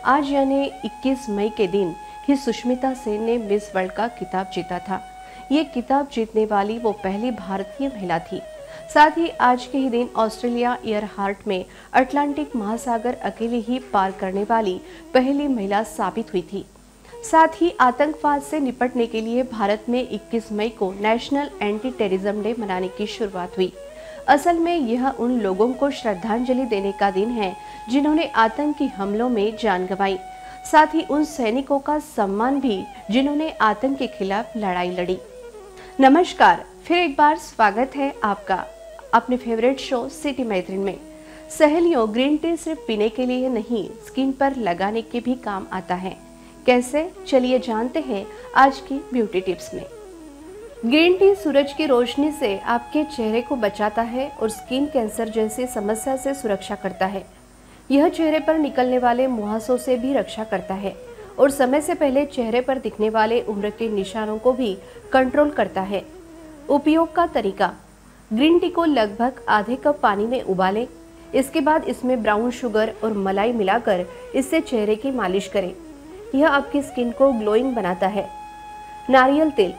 आज यानी 21 मई के दिन ही सुष्मिता सेन ने मिस वर्ल्ड का खिताब जीता था। ये खिताब जीतने वाली वो पहली भारतीय महिला थी। साथ ही आज के ही दिन ऑस्ट्रेलिया ईयर हार्ट में अटलांटिक महासागर अकेले ही पार करने वाली पहली महिला साबित हुई थी। साथ ही आतंकवाद से निपटने के लिए भारत में 21 मई को नेशनल एंटी टेररिज्म डे मनाने की शुरुआत हुई। असल में यह उन लोगों को श्रद्धांजलि देने का दिन है जिन्होंने आतंकी हमलों में जान गंवाई, साथ ही उन सैनिकों का सम्मान भी जिन्होंने आतंक के खिलाफ लड़ाई लड़ी। नमस्कार, फिर एक बार स्वागत है आपका अपने फेवरेट शो सिटी मैत्रिन में। सहेलियों, ग्रीन टी सिर्फ पीने के लिए नहीं, स्किन पर लगाने के भी काम आता है। कैसे, चलिए जानते हैं आज की ब्यूटी टिप्स में। ग्रीन टी सूरज की रोशनी से आपके चेहरे को बचाता है और स्किन कैंसर जैसी समस्या से सुरक्षा करता है। यह चेहरे पर निकलने वाले मुहासों से भी रक्षा करता है और समय से पहले चेहरे पर दिखने वाले उम्र के निशानों को भी कंट्रोल करता है। उपयोग का तरीका: ग्रीन टी को लगभग आधे कप पानी में उबालें। इसके बाद इसमें ब्राउन शुगर और मलाई मिलाकर इससे चेहरे की मालिश करें। यह आपकी स्किन को ग्लोइंग बनाता है। नारियल तेल: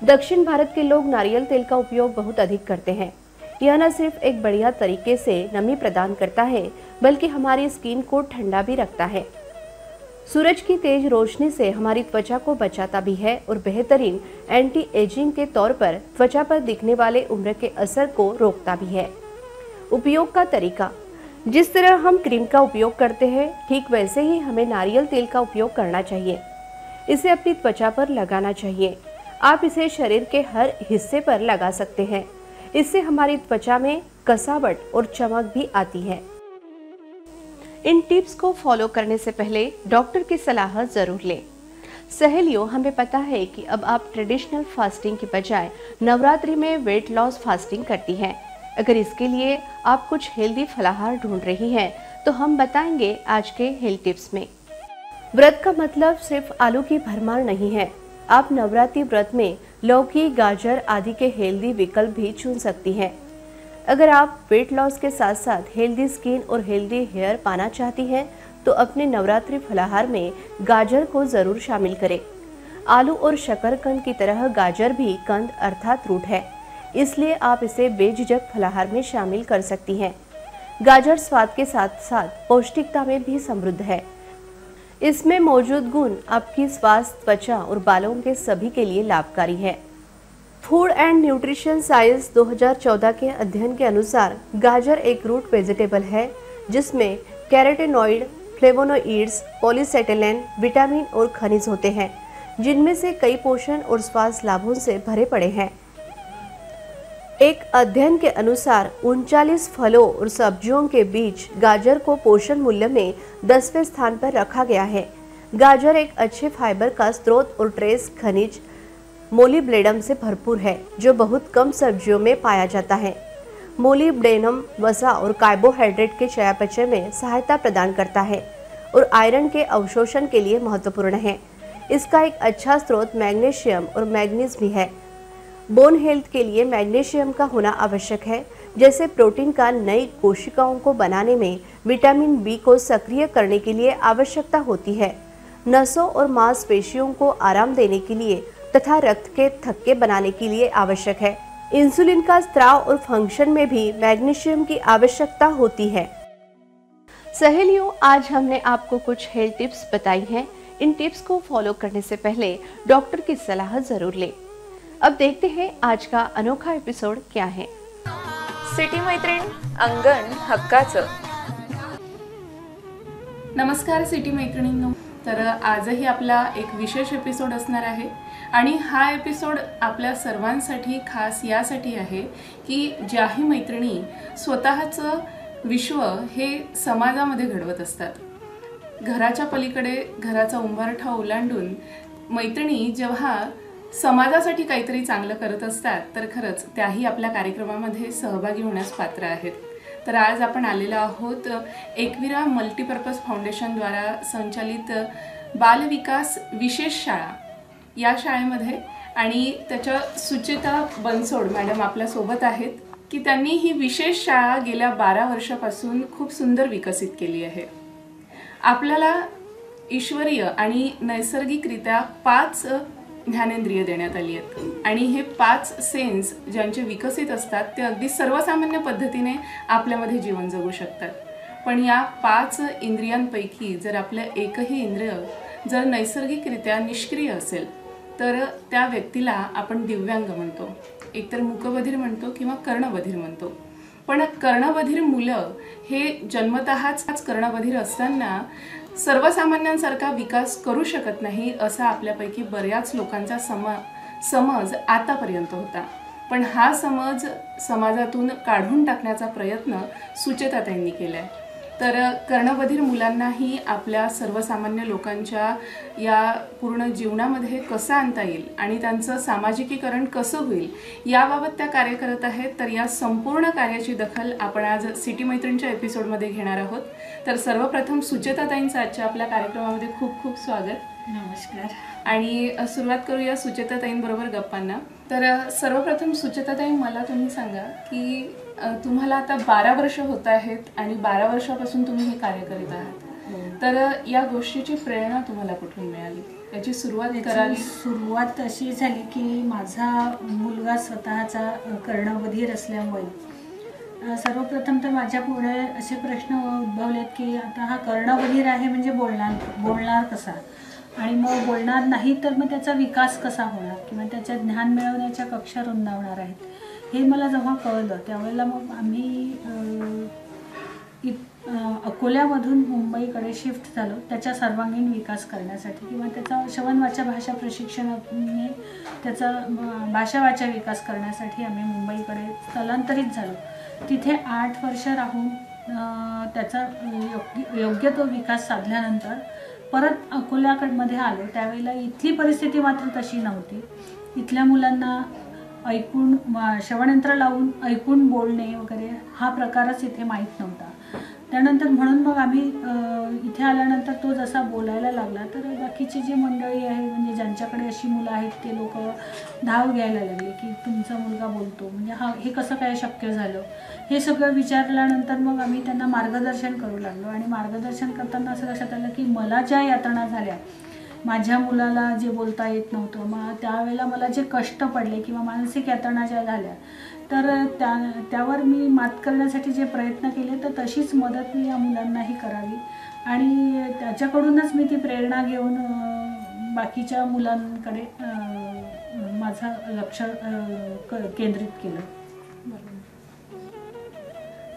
दक्षिण भारत के लोग नारियल तेल का उपयोग बहुत अधिक करते हैं। यह न सिर्फ एक बढ़िया तरीके से नमी प्रदान करता है, बल्कि हमारी स्किन को ठंडा भी रखता है। सूरज की तेज रोशनी से हमारी त्वचा को बचाता भी है और बेहतरीन एंटी एजिंग के तौर पर त्वचा पर दिखने वाले उम्र के असर को रोकता भी है। उपयोग का तरीका: जिस तरह हम क्रीम का उपयोग करते हैं, ठीक वैसे ही हमें नारियल तेल का उपयोग करना चाहिए। इसे अपनी त्वचा पर लगाना चाहिए। आप इसे शरीर के हर हिस्से पर लगा सकते हैं। इससे हमारी त्वचा में कसावट और चमक भी आती है। इन टिप्स को फॉलो करने से पहले डॉक्टर की सलाह जरूर लें। सहेलियों, हमें पता है कि अब आप ट्रेडिशनल फास्टिंग की बजाय नवरात्रि में वेट लॉस फास्टिंग करती हैं। अगर इसके लिए आप कुछ हेल्दी फलाहार ढूंढ रही हैं, तो हम बताएंगे आज के हेल्थ टिप्स में। व्रत का मतलब सिर्फ आलू की भरमार नहीं है। आप नवरात्रि व्रत में लौकी, गाजर आदि के हेल्दी विकल्प भी चुन सकती हैं। अगर आप वेट लॉस के साथ साथ हेल्दी स्किन और हेल्दी हेयर पाना चाहती हैं, तो अपने नवरात्रि फलाहार में गाजर को जरूर शामिल करें। आलू और शकरकंद की तरह गाजर भी कंद अर्थात रूट है, इसलिए आप इसे बेझिझक फलाहार में शामिल कर सकती हैं। गाजर स्वाद के साथ साथ पौष्टिकता में भी समृद्ध है। इसमें मौजूद गुण आपकी स्वास्थ्य, त्वचा और बालों के सभी के लिए लाभकारी है। फूड एंड न्यूट्रिशन साइंस 2014 के अध्ययन के अनुसार गाजर एक रूट वेजिटेबल है जिसमें कैरोटीनॉइड, फ्लेवोनोइड्स, पॉलीसेटेलेन, विटामिन और खनिज होते हैं, जिनमें से कई पोषण और स्वास्थ्य लाभों से भरे पड़े हैं। एक अध्ययन के अनुसार 39 फलों और सब्जियों के बीच गाजर को पोषण मूल्य में 10वें स्थान पर रखा गया है। गाजर एक अच्छे फाइबर का स्रोत और ट्रेस खनिज मोलिब्डेनम से भरपूर है, जो बहुत कम सब्जियों में पाया जाता है। मोलिब्डेनम वसा और कार्बोहाइड्रेट के चयापचय में सहायता प्रदान करता है और आयरन के अवशोषण के लिए महत्वपूर्ण है। इसका एक अच्छा स्रोत मैग्नीशियम और मैग्नीज भी है। बोन हेल्थ के लिए मैग्नीशियम का होना आवश्यक है। जैसे प्रोटीन का नई कोशिकाओं को बनाने में विटामिन बी को सक्रिय करने के लिए आवश्यकता होती है। नसों और मांसपेशियों को आराम देने के लिए तथा रक्त के थक्के बनाने के लिए आवश्यक है। इंसुलिन का स्त्राव और फंक्शन में भी मैग्नीशियम की आवश्यकता होती है। सहेलियों, आज हमने आपको कुछ हेल्थ टिप्स बताई हैं। इन टिप्स को फॉलो करने से पहले डॉक्टर की सलाह जरूर लें। अब देखते हैं आज का अनोखा एपिसोड क्या है। सिटी मैत्रीण, अंगण हक्काचं. नमस्कार सिटी मैत्रिणींनो. तर आजही आपला एक विशेष एपिसोड असणार आहे आणि हा एपिसोड आपल्या सर्वांसाठी खास यासाठी आहे की ज्याही मैत्रिणी स्वतःचं विश्व हे समाजामध्ये घडवत असतात. घराच्या पलीकडे घराचा उंबरठा ओलांडून मैत्रिणी जेव्हा समाजासाठी काहीतरी चांगलं करत असतात, तर खरंच त्याही आपल्या कार्यक्रमामध्ये सहभागी होण्यास पात्र आहेत. तर आज आपण आलेलो आहोत एकविरा मल्टीपर्पज फाउंडेशन द्वारा संचालित बाल विकास विशेष शाळा या शाळेमध्ये, आणि त्याच्या सुचिता बनसोड मॅडम आपल्या सोबत आहेत की त्यांनी ही विशेष शाळा गेल्या 12 वर्षापासून खूप सुंदर विकसित केली आहे. आपल्याला ईश्वरीय आणि नैसर्गिकरित्या 5 ज्ञानेंद्रिय देण्यात आली आहेत आणि हे 5 सेन्स ज्यांचे विकसित असतात ते अगदी सर्वसामान्य पद्धतीने आपल्यामध्ये जीवन जगू शकतात. पण या 5 इंद्रियांपैकी जर आपलं एकही इंद्रिय जर नैसर्गिकरित्या निष्क्रिय असेल तर त्या व्यक्तीला आपण दिव्यांग म्हणतो. एकतर मूकबधिर म्हणतो किंवा कर्णबधिर म्हणतो. पण कर्णबधिर मुलं हे जन्मतःच कर्णबधिर असताना सर्वसामान्यांसारखा विकास करू शकत नाही असा आपल्यापैकी बऱ्याच लोकांचा समज आतापर्यंत होता. पण हा समज समाजातून काढून टाकण्याचा प्रयत्न सुचेताताईंनी केला आहे. तर कर्णबधिर मुलांनाही आपल्या सर्वसामान्य लोकांच्या या पूर्ण जीवनामध्ये कसं आणता येईल आणि त्यांचं सामाजिकीकरण कसं होईल याबाबत त्या कार्य करत आहेत. तर या संपूर्ण कार्याची दखल आपण आज सिटी मैत्रिणीच्या एपिसोडमध्ये घेणार आहोत. तर सर्वप्रथम सुचेताताईंचं आजच्या आपल्या कार्यक्रमामध्ये खूप खूप स्वागत. नमस्कार. आणि सुरुवात करूया सुचेताताईंबरोबर गप्पांना. तर सर्वप्रथम सुचेताताई, मला तुम्ही सांगा की तुम्हाला आता 12 वर्ष होत आहेत आणि 12 वर्षापासून तुम्ही हे कार्य करीत आहात. तर या गोष्टीची प्रेरणा तुम्हाला कुठून मिळाली, याची सुरुवात करावी? सुरुवात अशी झाली की माझा मुलगा स्वतःचा कर्णबधिर असल्यामुळे सर्वप्रथम तर माझ्या पुढे असे प्रश्न उद्भवलेत की आता हा कर्णबधिर आहे म्हणजे बोलणार कसा, आणि मग बोलणार नाही तर मग त्याचा विकास कसा होणार किंवा त्याच्या ज्ञान मिळवण्याच्या कक्षा रुंदावणार आहेत. हे मला जेव्हा कळलं त्यावेळेला मग आम्ही अकोल्यामधून मुंबईकडे शिफ्ट झालो त्याच्या सर्वांगीण विकास करण्यासाठी किंवा त्याचा श्रवणवाचा भाषा प्रशिक्षणाने त्याचा भाषावाचा विकास करण्यासाठी आम्ही मुंबईकडे स्थलांतरित झालो. तिथे 8 वर्ष राहून त्याचा योग्य तो विकास साधल्यानंतर परत अकोल्याकडमध्ये आलो. त्यावेळेला इथली परिस्थिती मात्र तशी नव्हती. इथल्या मुलांना ऐकून श्रवणयंत्र लावून ऐकून बोलणे वगैरे हा प्रकारच इथे माहीत नव्हता. त्यानंतर म्हणून मग आम्ही इथे आल्यानंतर तो जसा बोलायला लागला तर बाकीची जी मंडळी आहे म्हणजे ज्यांच्याकडे अशी मुलं आहेत ते लोक धाव घ्यायला लागले की तुमचा मुलगा बोलतो म्हणजे हे कसं काय शक्य झालं. हे सगळं विचारल्यानंतर मग आम्ही त्यांना मार्गदर्शन करू लागलो. आणि मार्गदर्शन करताना असं लक्षात आलं की मला ज्या यातना झाल्या, माझ्या मुलाला जे बोलता येत नव्हतं, मग त्यावेळेला मला जे कष्ट पडले किंवा मानसिक यातना ज्या झाल्या तर त्यावर मी मात करण्यासाठी जे प्रयत्न केले तर तशीच मदत मी या मुलांनाही करावी आणि त्याच्याकडूनच मी ती प्रेरणा घेऊन बाकीच्या मुलांकडे माझं लक्ष केंद्रित केलं.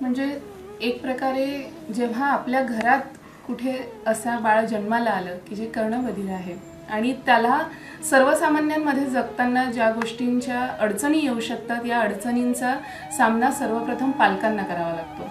म्हणजे एक प्रकारे जेव्हा आपल्या घरात कुठे असा बाळ जन्माला आलं की जे कर्णबधिर आहे आणि त्याला सर्वसामान्यांमध्ये जगताना ज्या गोष्टींच्या अडचणी येऊ शकतात या अडचणींचा सामना सर्वप्रथम पालकांना करावा लागतो.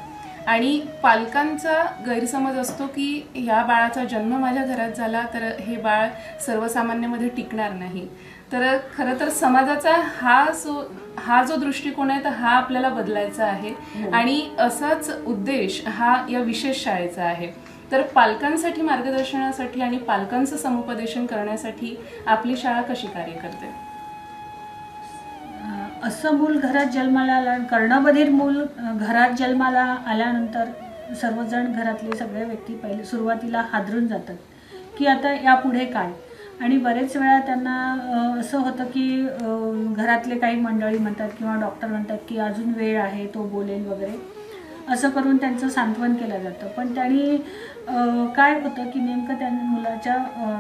आणि पालकांचा गैरसमज असतो की ह्या बाळाचा जन्म माझ्या घरात झाला तर हे बाळ सर्वसामान्यामध्ये टिकणार नाही. तर खरं तर समाजाचा हा जो दृष्टिकोन आहे तर हा आपल्याला बदलायचा आहे आणि असाच उद्देश हा या विशेष शाळेचा आहे. तर पालकांसाठी मार्गदर्शनासाठी आणि पालकांचं समुपदेशन करण्यासाठी आपली शाळा कशी कार्य करते? असं मूल घरात जन्माला आलं, कर्णबधिर मूल घरात जन्माला आल्यानंतर सर्वजण घरातले सगळे व्यक्ती पहिले सुरुवातीला हादरून जातात की आता यापुढे काय. आणि बरेच वेळा त्यांना असं होतं की घरातले काही मंडळी म्हणतात किंवा डॉक्टर म्हणतात की अजून वेळ आहे, तो बोलेल वगैरे, असं करून त्यांचं सांत्वन केलं जातं. पण त्यांनी काय होतं की नेमकं त्या मुलाच्या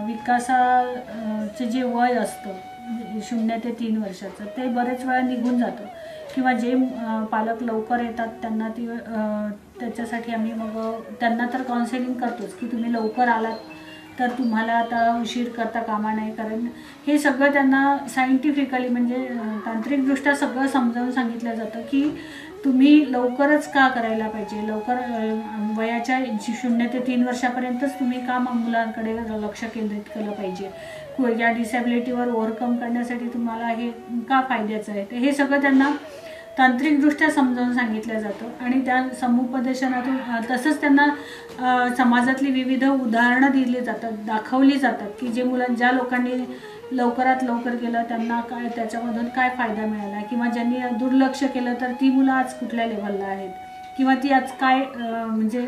विकासाचे जे वय असतं 0 ते 3 वर्षाचं ते बरेच वेळा निघून जातं किंवा जे पालक लवकर येतात त्यांना त्याच्यासाठी आम्ही मग त्यांना तर काउन्सिलिंग करतोच की तुम्ही लवकर आलात तर तुम्हाला आता उशीर करता कामा नाही. कारण हे सगळं त्यांना सायंटिफिकली म्हणजे तांत्रिकदृष्ट्या सगळं समजावून सांगितलं जातं की तुम्ही लवकरच का करायला पाहिजे, लवकर वयाच्या 0 ते 3 वर्षापर्यंतच तुम्ही का मुलांकडे लक्ष केंद्रित केलं पाहिजे, या डिसॅबिलिटीवर ओव्हरकम करण्यासाठी तुम्हाला हे का फायद्याचं आहे. तर हे सगळं त्यांना तांत्रिकदृष्ट्या समजावून सांगितलं जातं आणि त्या समुपदेशनातून तसंच त्यांना समाजातली विविध उदाहरणं दिली जातात, दाखवली जातात की ज्या लोकांनी लवकरात लवकर केलं त्यांना काय त्याच्यामधून काय फायदा मिळाला किंवा ज्यांनी दुर्लक्ष केलं तर ती मुलं आज कुठल्या लेवलला आहेत किंवा ती आज काय म्हणजे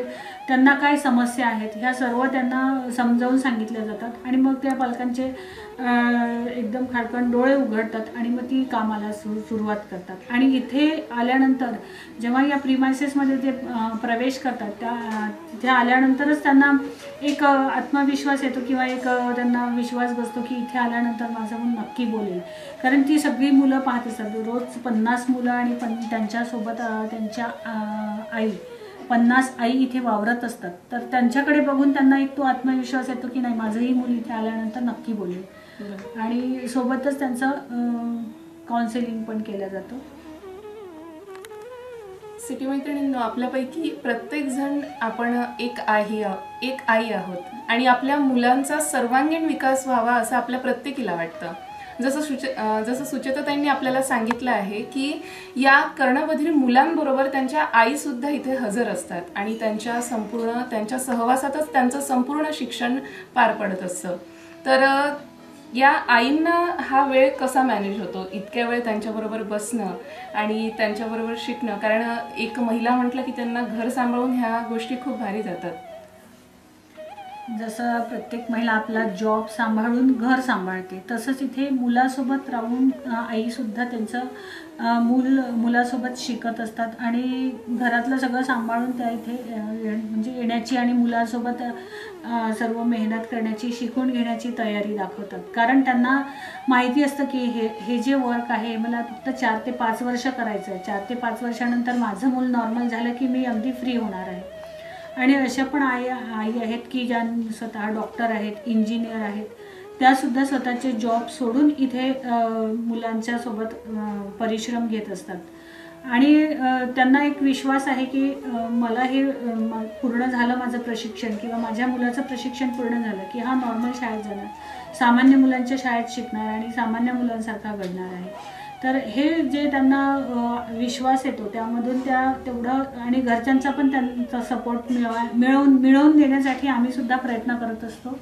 त्यांना काय समस्या आहेत ह्या सर्व त्यांना समजावून सांगितल्या जातात आणि मग त्या पालकांचे एकदम खाडकन डोळे उघडतात आणि मग ती कामाला सुरुवात करतात. आणि इथे आल्यानंतर जेव्हा या प्रीमायसेसमध्ये ते प्रवेश करतात तिथे आल्यानंतरच त्यांना एक आत्मविश्वास येतो किंवा एक त्यांना विश्वास बसतो की इथे आल्यानंतर माझं मूल नक्की बोलेल. कारण ती सगळी मुलं पाहत असतात, रोज 50 मुलं आणि त्यांच्यासोबत त्यांच्या आई 50 आई इथे वावरत असतात. तर त्यांच्याकडे बघून त्यांना एक तो आत्मविश्वास येतो की नाही माझंही मूल इथे आल्यानंतर नक्की बोलेल. आणि सोबतच त्यांचं काउन्सिलिंग पण केलं जातं. सिटी मैत्रिणींनो, आपल्यापैकी प्रत्येकजण आपण एक आई आहोत आणि आपल्या मुलांचा सर्वांगीण विकास व्हावा असं आपल्या प्रत्येकीला वाटतं. जसं सुचेताताईंनी आपल्याला सांगितलं आहे की या कर्णबधिर मुलांबरोबर त्यांच्या आईसुद्धा इथे हजर असतात आणि त्यांच्या सहवासातच त्यांचं संपूर्ण शिक्षण पार पडत असतं. तर या आईंना हा वेळ कसा मॅनेज होतो, इतक्या वेळ त्यांच्याबरोबर बसणं आणि त्यांच्याबरोबर शिकणं? कारण एक महिला म्हटलं की त्यांना घर सांभाळून ह्या गोष्टी खूप भारी जातात. जसं प्रत्येक महिला आपला जॉब सांभाळून घर सांभाळते, तसंच इथे मुलासोबत राहून आईसुद्धा त्यांचं मुलासोबत शिकत असतात आणि घरातलं सगळं सांभाळून त्या इथे म्हणजे येण्याची आणि मुलासोबत सर्व मेहनत करण्याची, शिकून घेण्याची तयारी दाखवतात. कारण त्यांना माहिती असतं की हे जे वर्क आहे मला फक्त 4 ते 5 वर्ष करायचं आहे. 4 ते 5 वर्षानंतर माझं मूल नॉर्मल झालं की मी अगदी फ्री होणार आहे. आणि अशा पण आई आहेत की ज्या स्वतः डॉक्टर आहेत, इंजिनियर आहेत, त्यासुद्धा स्वतःचे जॉब सोडून इथे मुलांच्या सोबत परिश्रम घेत असतात. आणि त्यांना एक विश्वास आहे की मला हे पूर्ण झालं माझं प्रशिक्षण किंवा माझ्या मुलाचं प्रशिक्षण पूर्ण झालं की हा नॉर्मल शाळेत जाणार, सामान्य मुलांच्या शाळेत शिकणार आणि सामान्य मुलांसारखा घडणार आहे. तर हे जे त्यांना विश्वास येतो त्यामधून त्या तेवढं आणि घरच्यांचा पण त्यांचा सपोर्ट मिळवून देण्यासाठी आम्ही सुद्धा प्रयत्न करत असतो.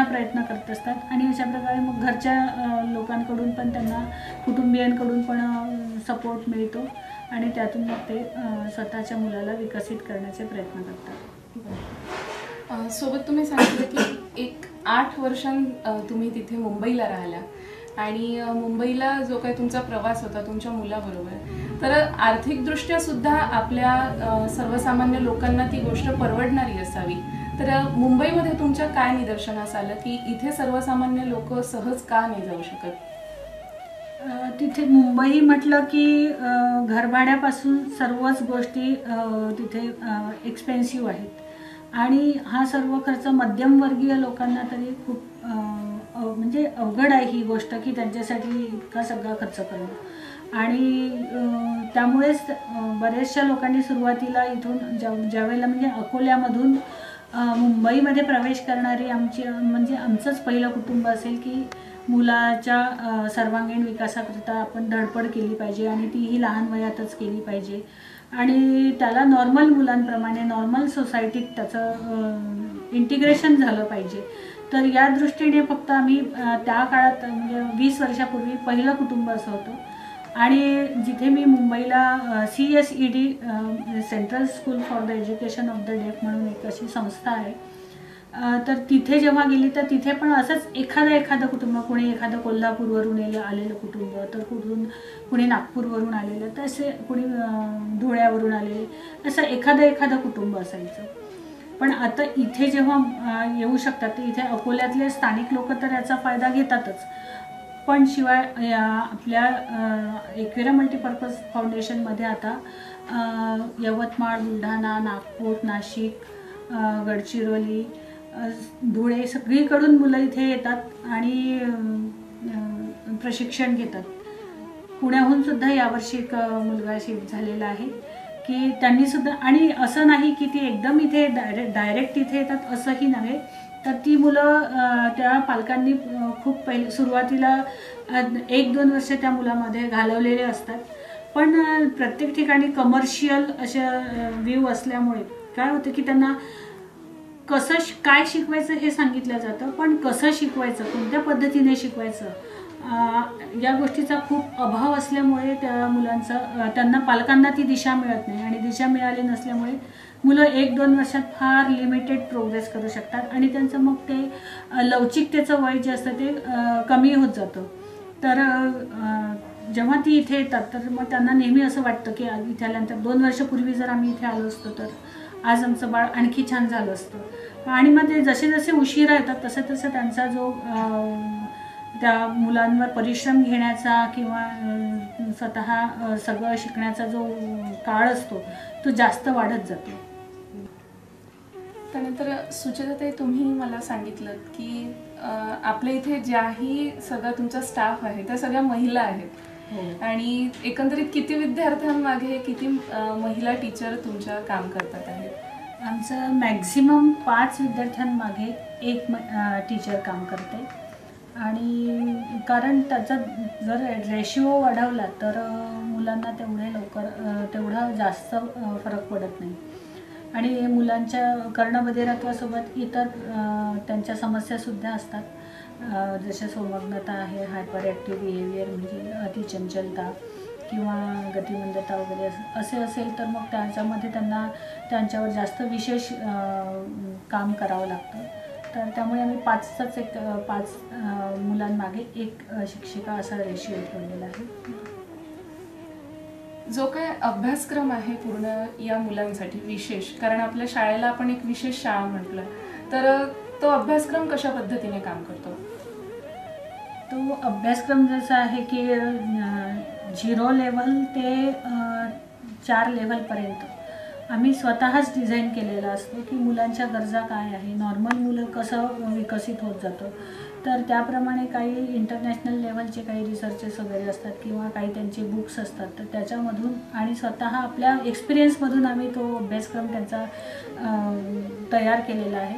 प्रयत्न करत असतात आणि अशा प्रकारे मग घरच्या लोकांकडून पण त्यांना, कुटुंबियांकडून पण सपोर्ट मिळतो आणि त्यातून मग ते स्वतःच्या मुलाला विकसित करण्याचे प्रयत्न करतात. सोबत तुम्ही सांगितलं की एक 8 वर्षां तुम्ही तिथे मुंबईला राहिल्या आणि मुंबईला जो काही तुमचा प्रवास होता तुमच्या मुलाबरोबर, तर आर्थिकदृष्ट्या सुद्धा आपल्या सर्वसामान्य लोकांना ती गोष्ट परवडणारी असावी. तर मुंबईमध्ये तुमच्या काय निदर्शनास आलं की इथे सर्वसामान्य लोक सहज का नाही जाऊ शकत? तिथे मुंबई म्हटलं की घरभाड्यापासून सर्वच गोष्टी तिथे एक्सपेन्सिव्ह आहेत आणि हा सर्व खर्च मध्यमवर्गीय लोकांना तरी खूप म्हणजे अवघड आहे ही गोष्ट की त्यांच्यासाठी इतका सगळा खर्च करणं. आणि त्यामुळेच बऱ्याचशा लोकांनी सुरुवातीला इथून ज्यावेळेला म्हणजे अकोल्यामधून मुंबईमध्ये प्रवेश करणारी आमचंच पहिलं कुटुंब असेल की मुलाच्या सर्वांगीण विकासाकरिता आपण धडपड केली पाहिजे आणि तीही लहान वयातच केली पाहिजे आणि त्याला नॉर्मल मुलांप्रमाणे नॉर्मल सोसायटीत त्याचं इंटिग्रेशन झालं पाहिजे. तर या दृष्टीने फक्त आम्ही त्या काळात म्हणजे 20 वर्षापूर्वी पहिलं कुटुंब असं होतं आणि जिथे मी मुंबईला CSED central school for the education of the डेफ म्हणून एक अशी संस्था आहे, तर तिथे जेव्हा गेली तर तिथे पण असंच एखादं कुटुंब, कोणी एखादं कोल्हापूरवरून आलेलं कुटुंब, तर कुणी नागपूरवरून आलेलं, तर असे कुणी धुळ्यावरून आलेले, असं एखादं कुटुंब असायचं. पण आता इथे जेव्हा येऊ शकतात तर इथे अकोल्यातले स्थानिक लोक तर याचा फायदा घेतातच, पण शिवाय आपल्या एकविरा मल्टीपर्पज फाउंडेशनमध्ये आता यवतमाळ, बुलढाणा, नागपूर, नाशिक, गडचिरोली, धुळे सगळीकडून मुलं इथे येतात आणि प्रशिक्षण घेतात. पुण्याहून सुद्धा यावर्षी एक मुलगा शिफ्ट झालेला आहे की त्यांनी सुद्धा, आणि असं नाही की ती एकदम इथे डायरेक्ट इथे येतात असंही नव्हे, तर ती मुलं त्या पालकांनी खूप पहिले सुरुवातीला 1-2 वर्ष त्या मुलामध्ये घालवलेले असतात. पण प्रत्येक ठिकाणी कमर्शियल अशा व्ह्यू असल्यामुळे काय होतं की त्यांना कसं काय शिकवायचं हे सांगितलं जातं, पण कसं शिकवायचं, कोणत्या पद्धतीने शिकवायचं या गोष्टीचा खूप अभाव असल्यामुळे त्या मुलांचा त्यांना पालकांना ती दिशा मिळत नाही, आणि दिशा मिळाली नसल्यामुळे मुलं 1-2 वर्षात फार लिमिटेड प्रोग्रेस करू शकतात आणि त्यांचं मग ते लवचिकतेचं वय जे असतं ते कमी होत जातं. तर जेव्हा ती इथे येतात तर मग त्यांना नेहमी असं वाटतं की इथे आल्यानंतर 2 वर्षापूर्वी जर आम्ही इथे आलो असतो तर आज आमचं बाळ आणखी छान झालं असतं. आणि मग ते जसे जसे उशिरा येतात तसं तसं त्यांचा जो त्या मुलांवर परिश्रम घेण्याचा किंवा स्वतः सगळं शिकण्याचा जो काळ असतो तो जास्त वाढत जातो. त्यानंतर सुचेताताई, तुम्ही मला सांगितलं की आपल्या इथे ज्याही सगळा तुमचा स्टाफ आहे त्या सगळ्या महिला आहेत, आणि एकंदरीत किती विद्यार्थ्यांमागे किती महिला टीचर तुमच्या काम करतात आहेत? आमचं मॅक्झिमम 5 विद्यार्थ्यांमागे 1 टीचर काम करते, आणि कारण त्याचा जर रेशिओ वाढवला तर मुलांना तेवढा जास्त फरक पडत नाही. आणि मुलांच्या कर्णबधिरत्वासोबत इतर त्यांच्या समस्यासुद्धा असतात, जशा सोमग्नता आहे, हायपर ॲक्टिव्ह बिहेवियर म्हणजे अतिचंचलता किंवा गतिमंदता वगैरे असे असेल तर मग त्याच्यामध्ये त्यांना त्यांच्यावर जास्त विशेष काम करावं लागतं. तर त्यामुळे आम्ही 5 मुलांमागे 1 शिक्षिका असा रेशिओ ठेवलेला आहे. जो काय अभ्यासक्रम आहे पूर्ण या मुलांसाठी विशेष, कारण आपल्या शाळेला आपण एक विशेष शाळा म्हटलं, तर तो अभ्यासक्रम कशा पद्धतीने काम करतो? तो अभ्यासक्रम जसा आहे की 0 लेव्हल ते 4 लेव्हलपर्यंत आम्ही स्वतःच डिझाईन केलेला असतो की मुलांच्या गरजा काय आहे, नॉर्मल मुलं कसं विकसित होत जातं. तर त्याप्रमाणे काही इंटरनॅशनल लेव्हलचे काही रिसर्चेस वगैरे असतात किंवा काही त्यांचे बुक्स असतात, तर त्याच्यामधून आणि स्वतः आपल्या एक्सपिरियन्समधून आम्ही तो अभ्यासक्रम त्यांचा तयार केलेला आहे.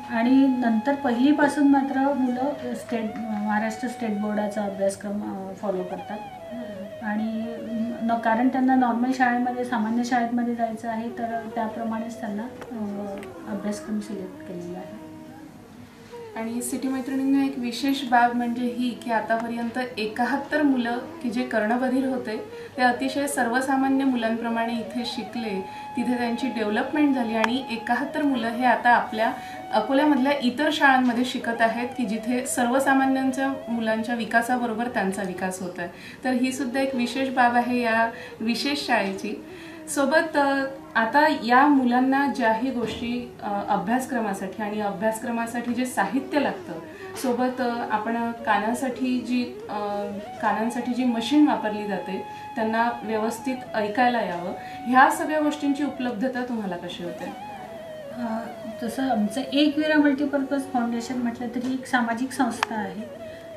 आणि नंतर पहिलीपासून मात्र मुलं महाराष्ट्र स्टेट बोर्डाचा अभ्यासक्रम फॉलो करतात, आणि कारण त्यांना नॉर्मल शाळेमध्ये सामान्य शाळेमध्ये जायचं आहे तर त्याप्रमाणेच त्यांना अभ्यासक्रम सिलेक्ट केलेला आहे. आणि सिटी मैत्रिणींना एक विशेष बाब म्हणजे ही की आतापर्यंत 71 मुलं की जे कर्णबधिर होते ते अतिशय सर्वसामान्य मुलांप्रमाणे इथे शिकले, तिथे त्यांची डेव्हलपमेंट झाली, आणि 71 मुलं हे आता आपल्या अकोल्यामधल्या इतर शाळांमध्ये शिकत आहेत की जिथे सर्वसामान्यांच्या मुलांच्या विकासाबरोबर त्यांचा विकास होत आहे. तर ही सुद्धा एक विशेष बाब आहे या विशेष शाळेची. सोबत आता या मुलांना ज्याही गोष्टी अभ्यासक्रमासाठी आणि अभ्यासक्रमासाठी जे साहित्य लागतं, सोबत आपण कानांसाठी जी मशीन वापरली जाते त्यांना व्यवस्थित ऐकायला यावं, ह्या सगळ्या गोष्टींची उपलब्धता तुम्हाला कशी होते? तसं आमचं एकविरा मल्टीपर्पज फाउंडेशन म्हटलं तरी एक सामाजिक संस्था आहे.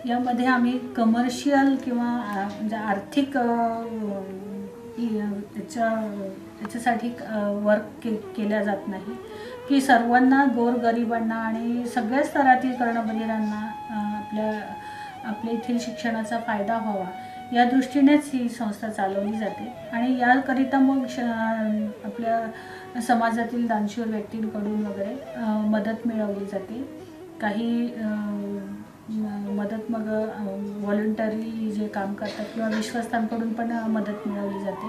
यामध्ये आम्ही कमर्शियल किंवा म्हणजे आर्थिक याच्यासाठी वर्क केल्या जात नाही, की सर्वांना गोरगरिबांना आणि सगळ्या स्तरातील कर्णबधिरांना आपल्या येथील शिक्षणाचा फायदा व्हावा या दृष्टीनेच ही संस्था चालवली जाते. आणि याकरिता मग आपल्या समाजातील दानशूर व्यक्तींकडून वगैरे मदत मिळवली जाते. काही मदत मग व्हॉलंटरी जे काम करतात किंवा विश्वस्तांकडून पण मदत मिळवली जाते.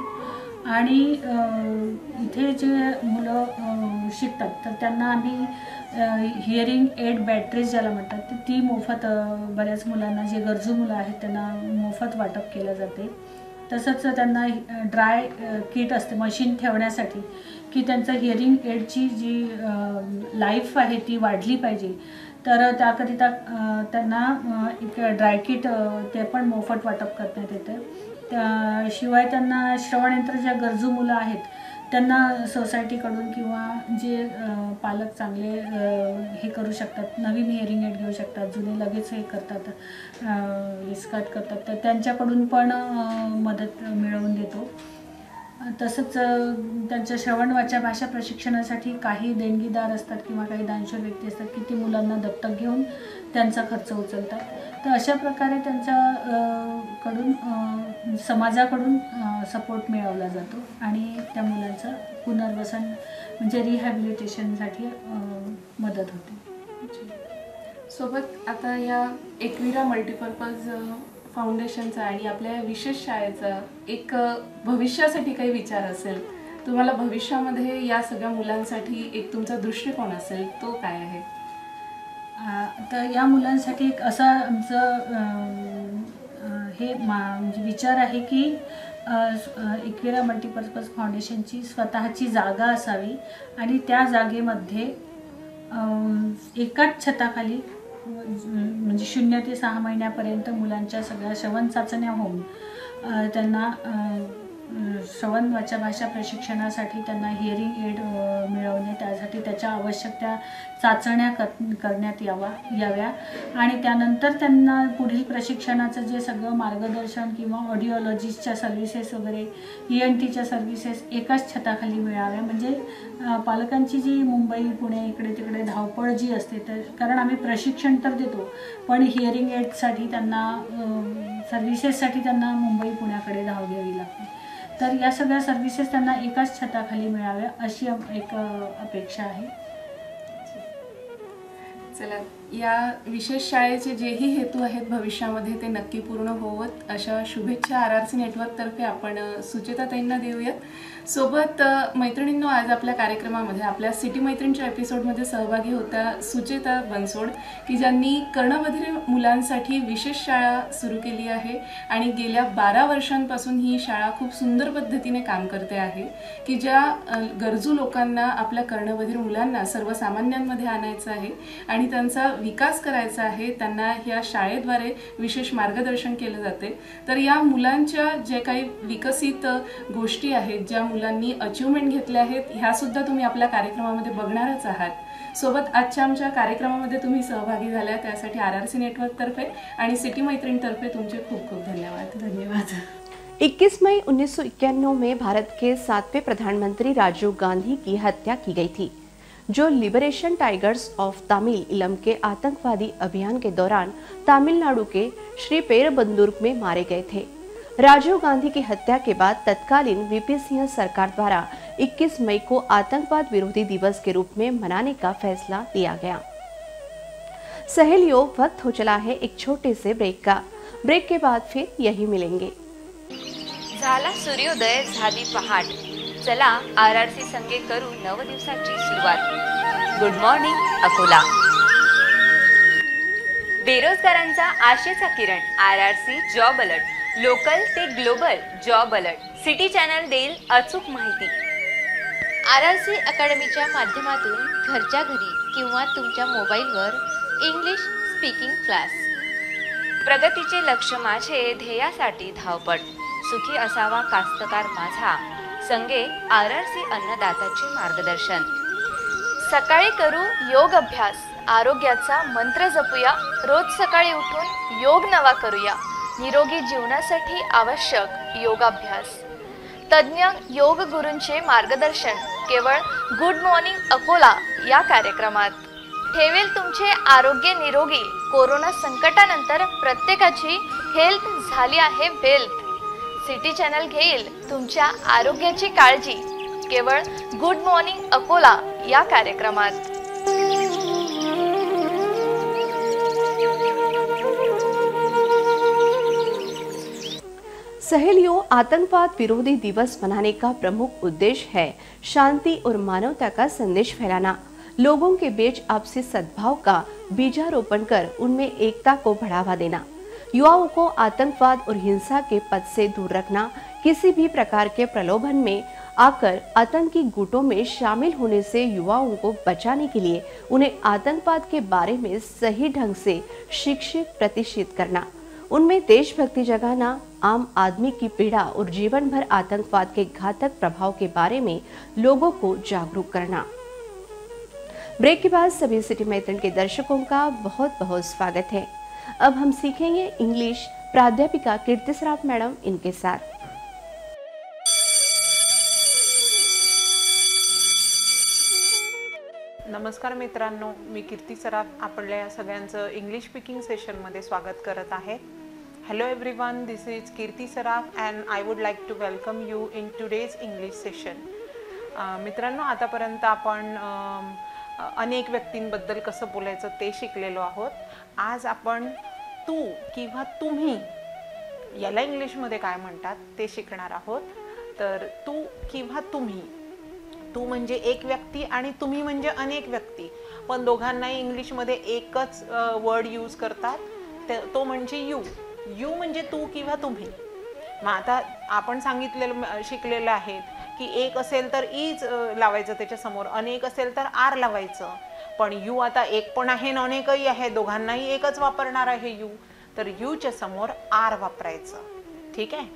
आणि इथे जे मुलं शिकतात तर त्यांना आम्ही हिअरिंग एड बॅटरीज ज्याला म्हणतात ती मोफत बऱ्याच मुलांना, जे गरजू मुलं आहेत त्यांना मोफत वाटप केलं जाते. तसंच त्यांना ड्राय किट असते मशीन ठेवण्यासाठी, की त्यांचं हिअरिंग एडची जी लाईफ आहे ती वाढली पाहिजे. तर त्याकरिता त्यांना एक ड्रायकिट ते पण मोफत वाटप करण्यात येतं. शिवाय त्यांना श्रवणयंत्र ज्या गरजू मुलं आहेत त्यांना सोसायटीकडून किंवा जे पालक चांगले हे करू शकतात, नवीन हिअरिंग एड घेऊ शकतात, जुने लगेच हे करतात, डिस्कार्ड करतात, तर त्यांच्याकडून पण मदत मिळवून देतो. तसंच त्यांच्या श्रवण वाचा भाषा प्रशिक्षणासाठी काही देणगीदार असतात किंवा काही दानशूर व्यक्ती असतात की ती मुलांना दत्तक घेऊन त्यांचा खर्च उचलतात. तर अशा प्रकारे त्यांच्या कडून समाजाकडून सपोर्ट मिळवला जातो आणि त्या मुलांचं पुनर्वसन म्हणजे रिहॅबिलिटेशनसाठी मदत होते. सोबत आता या एकविरा मल्टीपर्पज फाउंडेशनचा आणि आपल्या या विशेष शाळेचा एक भविष्यासाठी काही विचार असेल, तुम्हाला भविष्यामध्ये या सगळ्या मुलांसाठी एक तुमचा दृष्टिकोन असेल, तो काय आहे? तर या मुलांसाठी एक असा आमचं हे म्हणजे विचार आहे की एकविरा मल्टीपर्पज फाउंडेशनची स्वतःची जागा असावी आणि त्या जागेमध्ये एकाच छताखाली म्हणजे 0 ते 6 महिन्यापर्यंत मुलांच्या सगळ्या श्रवण चाचण्या होऊन त्यांना श्रवण वाचा भाषा प्रशिक्षणासाठी त्यांना हिअरिंग एड मिळवणे, त्यासाठी त्याच्या आवश्यक त्या चाचण्या करण्यात याव्या आणि त्यानंतर त्यांना पुढील प्रशिक्षणाचं जे सगळं मार्गदर्शन किंवा ऑडिओलॉजिस्टच्या सर्व्हिसेस वगैरे ENTच्या सर्व्हिसेस एकाच छताखाली मिळाव्या. म्हणजे पालकांची जी मुंबई पुणे इकडे तिकडे धावपळ जी असते, तर कारण आम्ही प्रशिक्षण तर देतो पण हिअरिंग एडसाठी त्यांना सर्व्हिसेससाठी त्यांना मुंबई पुण्याकडे धाव घ्यावी लागते. तर या सगळ्या सर्व्हिसेस त्यांना एकाच छताखाली मिळाव्या अशी एक अपेक्षा आहे. चला, या विशेष शाळेचे जेही हेतू आहेत भविष्यामध्ये ते नक्की पूर्ण होवत अशा शुभेच्छा RRC नेटवर्कतर्फे आपण सुचेताताईंना देऊयात. सोबत मैत्रिणींनो, आज आपल्या कार्यक्रमामध्ये आपल्या सिटी मैत्रिणीच्या एपिसोडमध्ये सहभागी होत्या सुचेता बनसोड, की ज्यांनी कर्णबधिर मुलांसाठी विशेष शाळा सुरू केली आहे आणि गेल्या 12 वर्षांपासून ही शाळा खूप सुंदर पद्धतीने काम करते आहे, की ज्या गरजू लोकांना, आपल्या कर्णबधिर मुलांना सर्वसामान्यांमध्ये आणायचं आहे आणि त्यांचा विकास करायचा आहे, त्यांना ह्या शाळेद्वारे विशेष मार्गदर्शन केलं जाते. तर या मुलांच्या जे काही विकसित गोष्टी आहेत, ज्या मुलांनी अचीवमेंट घेतल्या आहेत, ह्या सुद्धा तुम्ही आपल्या कार्यक्रमामध्ये बघणारच आहात. सोबत आजच्या आमच्या कार्यक्रमामध्ये तुम्ही सहभागी झाल्या त्यासाठी RRC नेटवर्कतर्फे आणि सिटी मैत्रिणीतर्फे तुमचे खूप खूप धन्यवाद. धन्यवाद. 21 मई 1991 में भारत के 7वें प्रधानमंत्री राजीव गांधी की हत्या की गई थी, जो लिबरेशन टाइगर्स ऑफ तमिल इलम के आतंकवादी अभियान के दौरान तमिलनाडु के श्री पेरुंबदूर में मारे गए थे. राजीव गांधी की हत्या के बाद तत्कालीन VP सिंह सरकार द्वारा 21 मई को आतंकवाद विरोधी दिवस के रूप में मनाने का फैसला लिया गया. सहेलियों, वक्त हो चला है एक छोटे से ब्रेक का. ब्रेक के बाद फिर यही मिलेंगे. झाला सूर्योदय, झाली पहाट. चला RRC संगे करू नव दिवसाची सुरुवात. Good morning Akola. बेरोजगारांचा आशेचा किरण RRC जॉब अलर्ट. लोकल ते global job alert. City channel देईल अचूक माहिती. RRC अकॅडमीच्या माध्यमातून घरच्या घरी किंवा तुमच्या मोबाईलवर इंग्लिश स्पीकिंग क्लास. प्रगतीचे लक्ष माझे, ध्येयासाठी धावपळ. सुखी असावा कास्तकार माझा, संगे RRC अन्नदात्याचे मार्गदर्शन. सकाळी करू योग अभ्यास, आरोग्याचा मंत्र जपूया. रोज सकाळी उठून योग नवा करूया. निरोगी जीवनासाठी आवश्यक योगाभ्यास. तज्ञ योग गुरूंचे मार्गदर्शन केवळ गुड मॉर्निंग अकोला या कार्यक्रमात. ठेवेल तुमचे आरोग्य निरोगी. कोरोना संकटानंतर प्रत्येकाची हेल्थ झाली आहे वेल्थ. सिटी चॅनल घेईल तुमच्या आरोग्याची काळजी केवळ गुड मॉर्निंग अकोला या कार्यक्रमात. सहेलियों, आतंकवाद विरोधी दिवस मनाने का प्रमुख उद्देश्य है शांति और मानवता का संदेश फैलाना, लोगों के बीच आपसी सद्भाव का बीजारोपण कर उनमें एकता को बढ़ावा देना, युवाओं को आतंकवाद और हिंसा के पथ से दूर रखना, किसी भी प्रकार के प्रलोभन में आकर आतंकी गुटों में शामिल होने से युवाओं को बचाने के लिए उन्हें आतंकवाद के बारे में सही ढंग से शिक्षित प्रतिष्ठित करना, उनमें देशभक्ति जगाना, आम आदमी की पीड़ा और जीवन भर आतंकवाद के घातक प्रभाव के बारे में लोगों को जागरूक करना। ब्रेक के बाद सभी सिटी मैथिल के दर्शकों का बहुत बहुत स्वागत है। अब हम सीखेंगे इंग्लिश प्राध्यापिका कीर्ति सराफ मैडम इनके साथ। नमस्कार मित्रांनो, मी कीर्ती सराफ आपल्या सगळ्यांचं इंग्लिश स्पीकिंग सेशनमध्ये स्वागत करत आहे। Hello everyone, this is Kirti Saraf and I would like to welcome you in today's English session. मित्रांनो, आतापर्यंत आपण अनेक व्यक्तींबद्दल कसं बोलायचं ते शिकलेलो आहोत। आज आपण तू किंवा तुम्ही याला इंग्लिशमध्ये काय म्हणतात ते शिकणार आहोत। तर तू किंवा तुम्ही, तू म्हणजे एक व्यक्ती आणि तुम्ही म्हणजे अनेक व्यक्ती, पण दोघांनाही इंग्लिशमध्ये एकच वर्ड यूज करतात, तो म्हणजे यू। यू म्हणजे तू किंवा तुम्ही। मग आता आपण शिकलेलं आहे की एक असेल तर इज लावायचं त्याच्या समोर, अनेक असेल तर आर लावायचं, पण यू आता एक पण आहे आणि अनेकही आहे, दोघांनाही एकच वापरणार आहे यू, तर यूच्या समोर आर वापरायचं। ठीक आहे,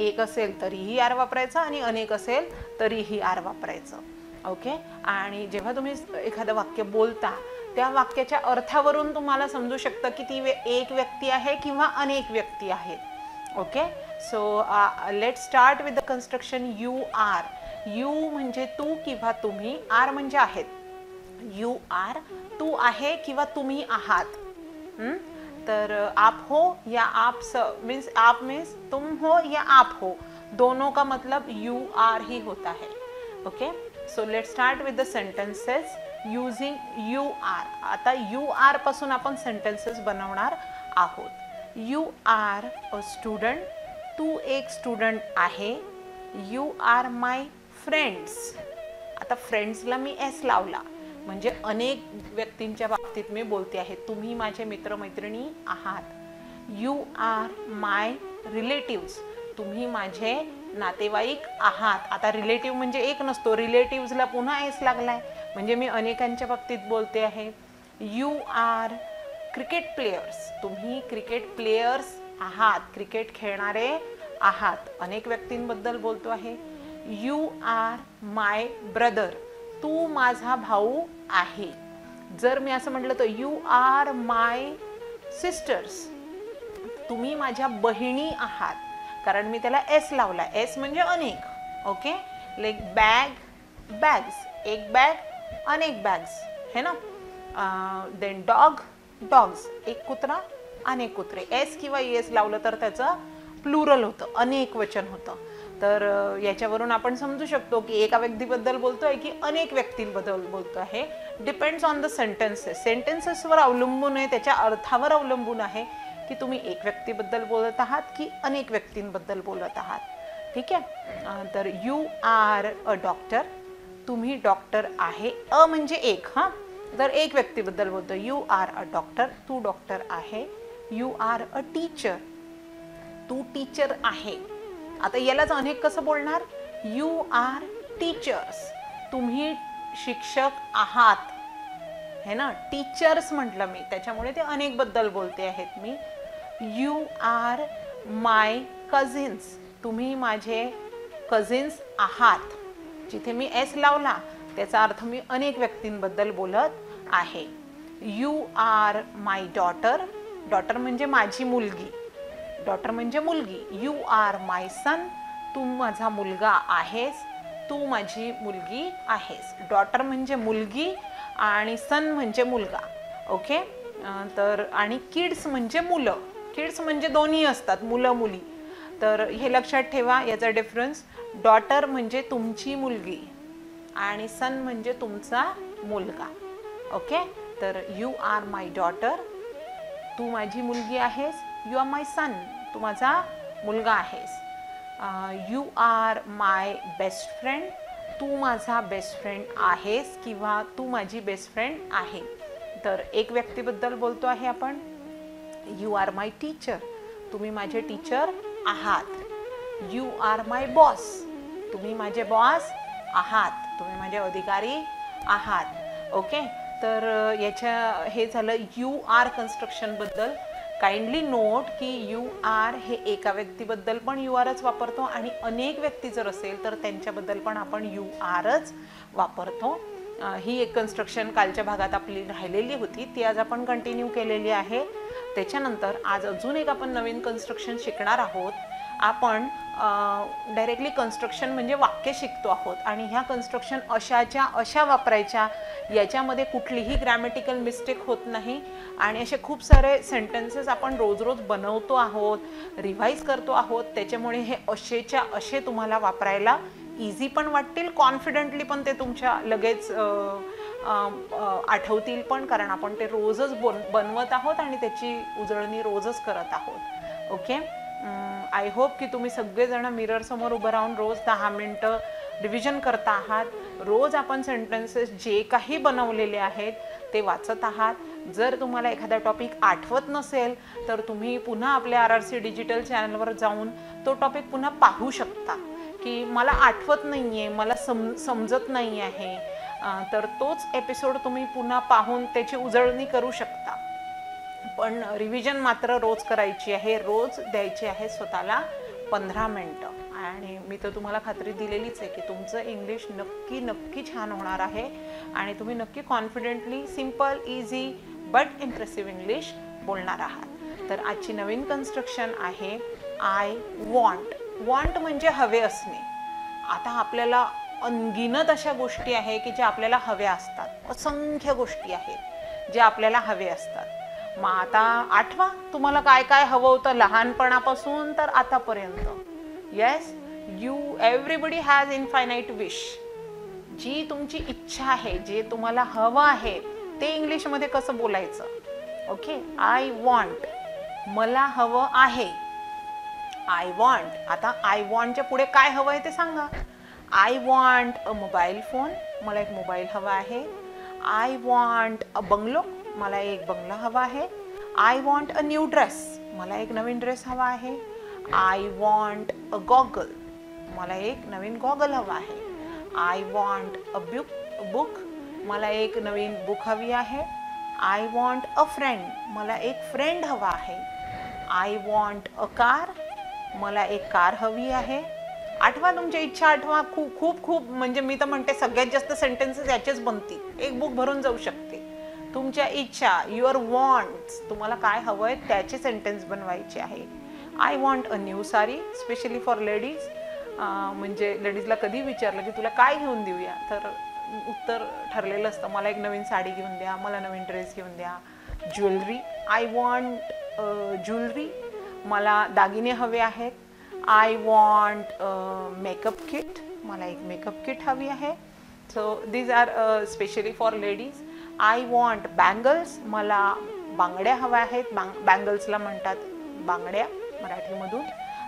एक असेल तरीही आर वापरायचं आणि अनेक असेल तरीही आर वापरायचं। ओके, आणि जेव्हा तुम्ही एखादं वाक्य बोलता त्या वाक्याच्या अर्थावरून तुम्हाला समजू शकतं की ती एक व्यक्ती आहे किंवा अनेक व्यक्ती आहेत। Okay, so let's start with the construction you are. You म्हणजे तू किंवा तुम्ही, आर म्हणजे आहेत। यू आर, तू आहे किंवा तुम्ही आहात। तर आप हो या आप मीन्स आप मीन्स तुम हो या आप हो, दोनों का मतलब यू आर ही होता है। Okay, so let's start with the sentences using you are. आता यू आर पासून आपण सेंटेन्सेस बनवणार आहोत। यू आर अ स्टुडंट, तू एक स्टुडंट आहे। यू आर माय फ्रेंड्स, आता फ्रेंड्सला मी एस लावला म्हणजे अनेक व्यक्तींच्या बाबतीत मी बोलते आहे, तुम्ही माझे मित्रमैत्रिणी आहात। यू आर माय रिलेटिव्स, तुम्ही माझे नातेवाईक आहात। आता रिलेटिव्ह म्हणजे एक नसतो, रिलेटिव्सला पुन्हा एस लागलाय म्हणजे मी अनेकांच्या बाबतीत बोलते आहे। यू आर क्रिकेट प्लेयर्स, तुम्ही क्रिकेट प्लेयर्स आहात, क्रिकेट खेळणारे आहात, अनेक व्यक्तींबद्दल बोलतो आहे। यू आर माय ब्रदर, तू माझा भाऊ आहे। जर मी असं म्हटलं तर यू आर माय सिस्टर्स, तुम्ही माझ्या बहिणी आहात, कारण मी त्याला एस लावला, एस म्हणजे अनेक। ओके, लाईक बॅग, बॅग्स, एक बॅग अनेक बॅग्स है ना। देन डॉग, डॉग्स, एक कुत्रा अनेक कुत्रे। एस किंवा एस लावलं तर त्याचं प्लुरल होतं, अनेक वचन होतं। तर याच्यावरून आपण समजू शकतो की एका व्यक्तीबद्दल बोलतोय की अनेक व्यक्तींबद्दल बोलतो आहे। डिपेंड्स ऑन द सेंटेन्सेस, सेंटेन्सेसवर अवलंबून आहे, त्याच्या अर्थावर अवलंबून आहे की तुम्ही एक व्यक्तीबद्दल बोलत आहात की अनेक व्यक्तींबद्दल बोलत आहात। ठीक आहे, तर यू आर अ डॉक्टर, तुम्ही डॉक्टर आहे। अ म्हणजे एक, हां, तर एक व्यक्तीबद्दल बोलतो, यू आर अ डॉक्टर, तू डॉक्टर आहे। यू आर अ टीचर, तू टीचर आहे। आता यालाच अनेक कसं बोलणार, यू आर टीचर्स, तुम्ही शिक्षक आहात है ना। टीचर्स म्हटलं मी, त्याच्यामुळे ते अनेक बद्दल बोलते आहेत मी। यू आर माय कझिन्स, तुम्ही माझे कझिन्स आहात, जिथे मी एस लावला त्याचा अर्थ मी अनेक व्यक्तींबद्दल बोलत आहे। You are my daughter, daughter म्हणजे माझी मुलगी, डॉटर म्हणजे मुलगी। यू आर माय सन, तू माझा मुलगा आहेस, तू माझी मुलगी आहेस। डॉटर म्हणजे मुलगी आणि सन म्हणजे मुलगा। ओके, तर आणि किड्स म्हणजे मुलं, किड्स म्हणजे दोन्ही असतात, मुलं मुली। तर हे लक्षात ठेवा याचा डिफरन्स। डॉटर म्हणजे तुमची मुलगी आणि सन म्हणजे तुमचा मुलगा। ओके, तर यू आर माय डॉटर, तू माझी मुलगी आहेस। यू आर माय सन, तू माझा मुलगा आहेस। You are my best friend, तू माझा बेस्ट फ्रेंड आहेस किंवा तू माझी बेस्ट फ्रेंड आहे। तर एक व्यक्तीबद्दल बोलतो आहे आपण। यू आर माय टीचर, तुम्ही माझे टीचर आहात। यू आर माय बॉस, तुम्ही माझे बॉस आहात, तुम्ही माझे अधिकारी आहात. ओके, तर हे झालं यू आर कन्स्ट्रक्शनबद्दल. काइंडली नोट की यू आर हे एका व्यक्तीबद्दल पण यू आरच वापरतो आणि अनेक व्यक्ती जर असेल तर त्यांच्याबद्दल पण आपण यू आरच वापरतो. ही एक कन्स्ट्रक्शन कालच्या भागात आपली राहिलेली होती, ती आज आपण कंटिन्यू केलेली आहे. त्याच्यानंतर आज अजून एक आपण नवीन कन्स्ट्रक्शन शिकणार आहोत. आपण डायरेक्टली कन्स्ट्रक्शन म्हणजे वाक्य शिकतो आहोत आणि ह्या कन्स्ट्रक्शन अशाच्या अशा वापरायच्या, याच्यामध्ये कुठलीही ग्रॅमॅटिकल मिस्टेक होत नाही आणि असे खूप सारे सेंटेन्सेस आपण रोज रोज बनवतो आहोत, रिव्हाइज करतो आहोत. त्याच्यामुळे हे असेच्या असे तुम्हाला वापरायला इझी पण वाटतील, कॉन्फिडेंटली पण ते तुमच्या लगेच आठवतील पण, कारण आपण ते रोजच बनवत आहोत आणि त्याची उजळणी रोजच करत आहोत. ओके, आय होप की तुम्ही सगळेजण मिरर समोर उभं राहून रोज 10 मिनटं रिव्हिजन करता आहात. रोज आपण सेंटेन्सेस जे काही बनवलेले आहेत ते वाचत आहात. जर तुम्हाला एखादा टॉपिक आठवत नसेल तर तुम्ही पुन्हा आपल्या RRC डिजिटल चॅनलवर जाऊन तो टॉपिक पुन्हा पाहू शकता की मला आठवत नाही आहे, मला समजत नाही आहे, तर तोच एपिसोड तुम्ही पुन्हा पाहून त्याची उजळणी करू शकता. पण रिव्हिजन मात्र रोज करायची आहे, रोज द्यायची आहे स्वतःला 15 मिनटं. आणि मी तर तुम्हाला खात्री दिलेलीच आहे की तुमचं इंग्लिश नक्की नक्की छान होणार आहे आणि तुम्ही नक्की confidently simple, easy but impressive English बोलणार आहात. तर आजची नवीन कन्स्ट्रक्शन आहे आय वॉन्ट. वॉन्ट म्हणजे हवे असणे. आता आपल्याला अनगिनत अशा गोष्टी आहे की ज्या आपल्याला हव्या असतात, असंख्य गोष्टी आहेत ज्या आपल्याला हवे असतात. मग आता आठवा तुम्हाला काय काय हवं होतं लहानपणापासून तर आतापर्यंत. Yes, everybody has infinite wish. जी तुमची इच्छा आहे, जे तुम्हाला हवं आहे ते इंग्लिशमध्ये कसं बोलायचं. ओके, आय वॉन्ट, मला हवं आहे. I want. आता आय वॉन्टच्या पुढे काय हवं आहे ते सांगा. I want a mobile phone, मला एक मोबाईल हवा आहे. आय वॉन्ट अ बंगलो, मला एक बंगला हवा आहे. I want a new dress, मला एक नवीन ड्रेस हवा आहे. आय वॉन्ट अ गॉगल, मला एक नवीन गॉगल हवा आहे. आय वॉन्ट अ बुक, मला एक नवीन बुक हवी आहे. आय वॉन्ट अ फ्रेंड, मला एक फ्रेंड हवा आहे. आय वॉन्ट अ कार, मला एक कार हवी आहे. आठवा तुमच्या इच्छा, आठवा. खूप खूप खूप म्हणजे मी तर म्हणते सगळ्यात जास्त सेंटेन्सेस याचेच बनतील, एक बुक भरून जाऊ शकते. तुमच्या इच्छा, युअर वॉन्ट्स, तुम्हाला काय हवंय त्याचे सेंटेन्स बनवायचे आहे. I want a new sari, specially for ladies. म्हणजे लेडीजला कधी विचारलं की तुला काय घेऊन देऊया, तर उत्तर ठरलेलं असतं मला एक नवीन साडी घेऊन द्या, मला नवीन ड्रेस घेऊन द्या. ज्वेलरी, आय वॉन्ट ज्वेलरी, मला दागिने हवे आहेत. आय वॉन्ट मेकअप किट, मला एक मेकअप किट हवी आहे. So these are specially for ladies. I want bangles, मला बांगड्या हव्या आहेत. बँगल्सला म्हणतात बांगड्या मराठीमधून.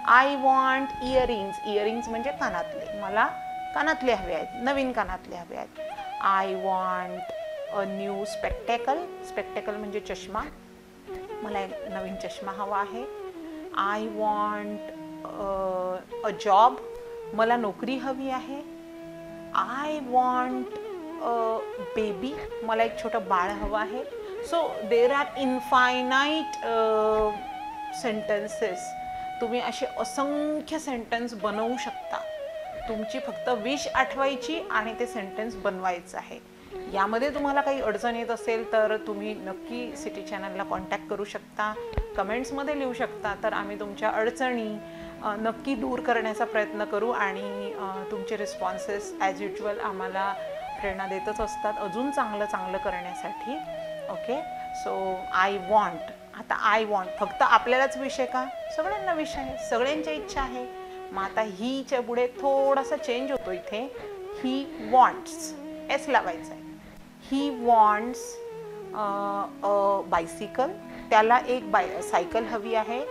आय वॉन्ट इयरिंग्स, इयरिंग्स म्हणजे कानातले, मला कानातले हवे आहेत, नवीन कानातले हवे आहेत. I want a new spectacle, spectacle म्हणजे चष्मा, मला एक नवीन चष्मा हवा आहे. आय वॉन्ट अ जॉब, मला नोकरी हवी आहे. आय वॉन्ट बेबी, मला एक छोटं बाळ हवं आहे. So there are infinite sentences. तुम्ही असे असंख्य सेंटेन्स बनवू शकता. तुमची फक्त विश आठवायची आणि ते सेंटेन्स बनवायचं आहे. यामध्ये तुम्हाला काही अडचण येत असेल तर तुम्ही नक्की सिटी चॅनलला कॉन्टॅक्ट करू शकता, कमेंट्समध्ये लिहू शकता. तर आम्ही तुमच्या अडचणी नक्की दूर करण्याचा प्रयत्न करू आणि तुमचे रिस्पॉन्सेस ॲज युज्युअल आम्हाला प्रेरणा देतच असतात अजून चांगलं चांगलं करण्यासाठी. Okay, so I want. आता आय वॉन्ट फक्त आपल्यालाच विषय का, सगळ्यांना विषय आहे, सगळ्यांच्या इच्छा आहे. मग आता हीच्या पुढे थोडासा चेंज होतो इथे. ही वॉन्ट्स, एस लावायचं आहे. ही वॉन्ट्स अ बायसिकल, त्याला एक सायकल हवी आहे.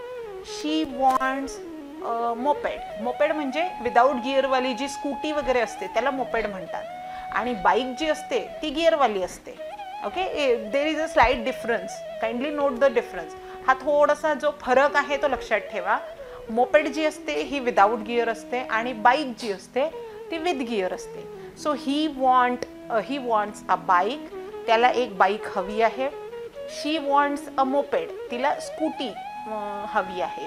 शी वॉन्ट्स मोपेड, मोपेड म्हणजे विदाऊट गिअरवाली जी स्कूटी वगैरे असते त्याला मोपेड म्हणतात. आणि बाईक जी असते ती गिअरवाली असते. Okay, there is a slight difference, kindly note the difference. हा थोडासा जो फरक आहे तो लक्षात ठेवा. मोपेड जी असते ही विदाऊट गिअर असते आणि बाईक जी असते ती विथ गिअर असते. So he wants a bike, त्याला एक बाईक हवी आहे. शी वॉन्ट्स अ मोपेड, तिला स्कूटी हवी आहे.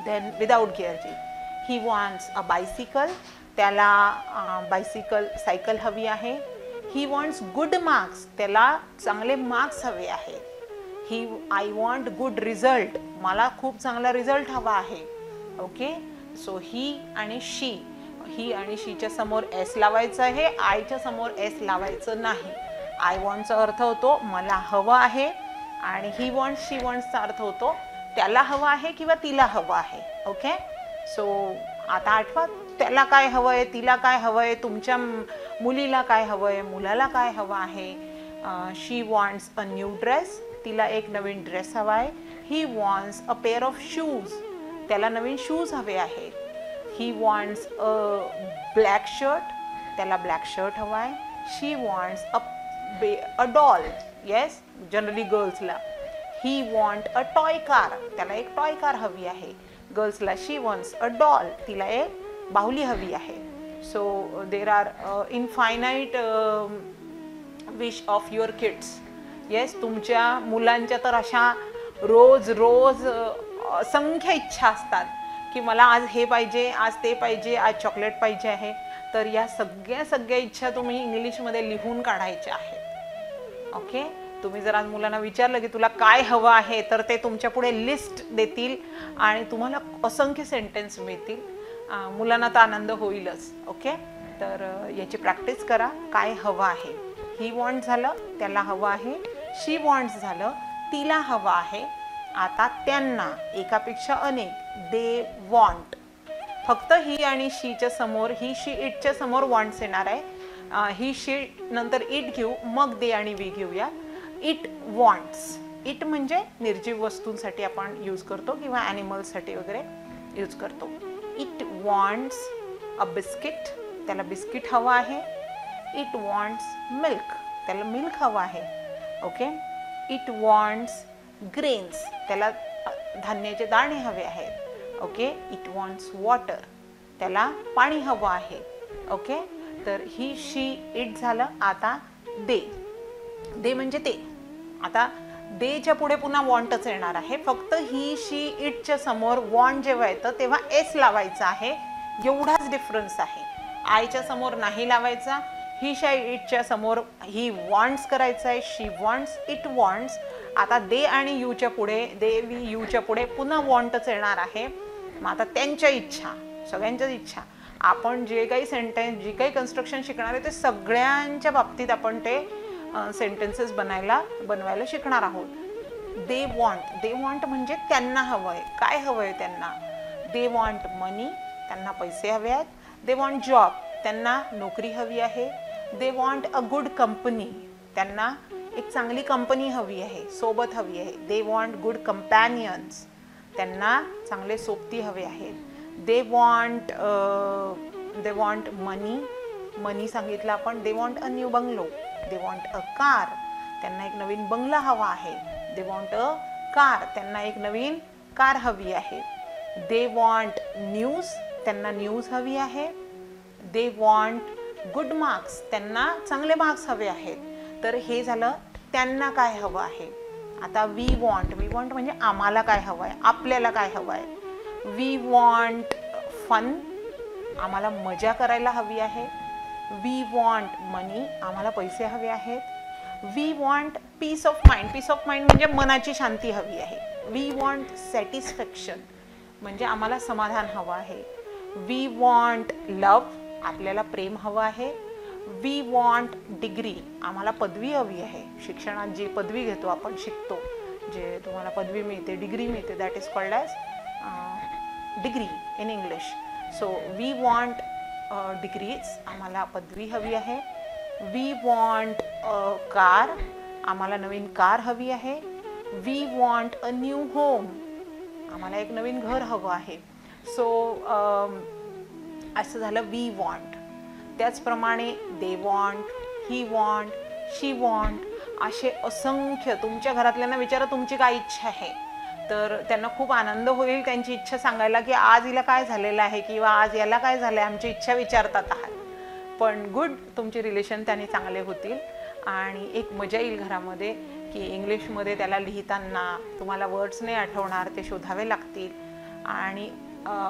देन विदाऊट गिअरची ही वॉन्ट्स अ बायसिकल, त्याला सायकल हवी आहे. ही वॉन्ट्स गुड मार्क्स, त्याला चांगले मार्क्स हवे आहे. आय वॉन्ट गुड रिझल्ट, मला खूप चांगला रिझल्ट हवा आहे. ओके, सो ही आणि शीच्या समोर एस लावायचं आहे, आयच्या समोर एस लावायचं नाही. आय वॉन्टचा अर्थ होतो मला हवं आहे आणि ही वॉन्ट्स शी वॉन्ट्सचा अर्थ होतो त्याला हवं आहे किंवा तिला हवं आहे. ओके, सो आता आठवा, त्याला काय हवं आहे, तिला काय हवं आहे, तुमच्या मुलीला काय हवं आहे, मुलाला काय हवं आहे. She wants a new dress, तिला एक नवीन ड्रेस हवा आहे. He wants a pair of shoes, त्याला नवीन शूज हवे आहेत. He wants a black shirt, त्याला ब्लॅक शर्ट हवा आहे. She wants a doll, yes, generally गर्ल्सला. He want a toy car, त्याला एक टॉय कार हवी आहे. गर्ल्सला शी वॉन्ट्स अ डॉल, तिला एक बाहुली हवी आहे. So there are infinite wish of your kids. Yes, तुमच्या मुलांच्या तर अशा रोज असंख्य इच्छा असतात की मला आज हे पाहिजे, आज ते पाहिजे, आज चॉकलेट पाहिजे आहे. तर या सगळ्या इच्छा तुम्ही इंग्लिशमध्ये लिहून काढायच्या आहेत. ओके, तुम्ही जर आज मुलांना विचारलं की तुला काय हवं आहे तर ते तुमच्या पुढे लिस्ट देतील आणि तुम्हाला असंख्य सेंटेन्स मिळतील. मुलांना तर आनंद होईलच. ओके, तर याची प्रॅक्टिस करा. काय हवं आहे, ही वॉन्ट झालं, त्याला हवं आहे. शी वॉन्ट्स झालं, तिला हवं आहे. आता त्यांना, एकापेक्षा अनेक, दे वॉन्ट. फक्त ही आणि शीच्या समोर, ही शी इटच्या समोर वॉन्ट्स येणार आहे. ही शी नंतर इट घेऊ, मग दे आणि वी घेऊया. इट वॉन्ट्स, इट म्हणजे निर्जीव वस्तूंसाठी आपण यूज करतो किंवा ॲनिमल्ससाठी वगैरे यूज करतो. इट वॉन्ट्स अ बिस्किट, त्याला बिस्किट हवं आहे. इट वॉन्ट्स मिल्क, त्याला मिल्क हवं आहे. ओके, इट वॉन्ट्स ग्रेन्स, त्याला धान्याचे दाणे हवे आहेत. ओके, इट वॉन्ट्स वॉटर, त्याला पाणी हवं आहे. ओके, तर ही शी इट झालं. आता दे म्हणजे ते. आता देच्या पुढे पुन्हा वॉन्टच येणार आहे. फक्त ही शी इटच्या समोर वॉन्ट जेव्हा येतं तेव्हा एस लावायचा आहे, एवढाच डिफरन्स आहे. आयच्या समोर नाही लावायचा. ही शी इटच्या समोर ही वॉन्ट्स करायचं आहे, शी वॉन्ट्स, इट वॉन्ट्स. आता दे आणि यूच्या पुढे, दे वी यूच्या पुढे पुन्हा वॉन्टच येणार आहे. मग आता त्यांच्या इच्छा, सगळ्यांच्याच इच्छा, आपण जे काही सेंटेन्स, जी काही कन्स्ट्रक्शन शिकणार आहे ते सगळ्यांच्या बाबतीत आपण ते सेंटेन्सेस बनवायला शिकणार आहोत. दे वॉन्ट म्हणजे त्यांना हवं आहे. काय हवं आहे त्यांना? दे वॉन्ट मनी, त्यांना पैसे हवे आहेत. दे वॉन्ट जॉब, त्यांना नोकरी हवी आहे. They want a good company, त्यांना एक चांगली कंपनी हवी आहे, सोबत हवी आहे. दे वॉन्ट गुड कंपॅनियन्स, त्यांना चांगले सोबती हवे आहेत. दे वॉन्ट मनी सांगितलं आपण. They want a new bungalow. They want a car, त्यांना एक नवीन बंगला हवा आहे. दे वॉन्ट अ कार, त्यांना एक नवीन कार हवी आहे. दे वॉन्ट न्यूज, त्यांना न्यूज हवी आहे. दे वॉन्ट गुड मार्क्स, त्यांना चांगले मार्क्स हवे आहेत. तर हे झालं त्यांना काय हवं आहे. आता वी वॉन्ट म्हणजे आम्हाला काय हवं आहे, आपल्याला काय हवं आहे. वी वॉन्ट फन, आम्हाला मजा करायला हवी आहे. वी वॉन्ट मनी, आम्हाला पैसे हवे आहेत. We want peace of mind म्हणजे मनाची शांती हवी आहे. वी वॉन्ट सॅटिस्फॅक्शन म्हणजे आम्हाला समाधान हवं आहे. वी वॉन्ट लव, आपल्याला प्रेम हवं आहे. वी वॉन्ट डिग्री, आम्हाला पदवी हवी आहे. शिक्षणात जी पदवी घेतो आपण, शिकतो, जे तुम्हाला पदवी मिळते, डिग्री मिळते, that is called as degree in English. So we want degrees, आम्हाला पदवी हवी आहे. वी वॉन्ट कार, आम्हाला नवीन कार हवी आहे. We want a new home, आम्हाला एक नवीन घर हवं आहे. सो असं झालं वी वॉन्ट. त्याचप्रमाणे they want, he want, she want, असे असंख्य. तुमच्या घरातल्यांना विचारा तुमची काय इच्छा आहे, तर त्यांना खूप आनंद होईल त्यांची इच्छा सांगायला की आज हिला काय झालेलं आहे किंवा आज याला काय झालं आहे, आमची इच्छा विचारतात आहात. पण गुड, तुमचे रिलेशन त्याने चांगले होतील आणि एक मजा येईल घरामध्ये की इंग्लिशमध्ये त्याला लिहिताना तुम्हाला वर्ड्स नाही आठवणार, ते शोधावे लागतील आणि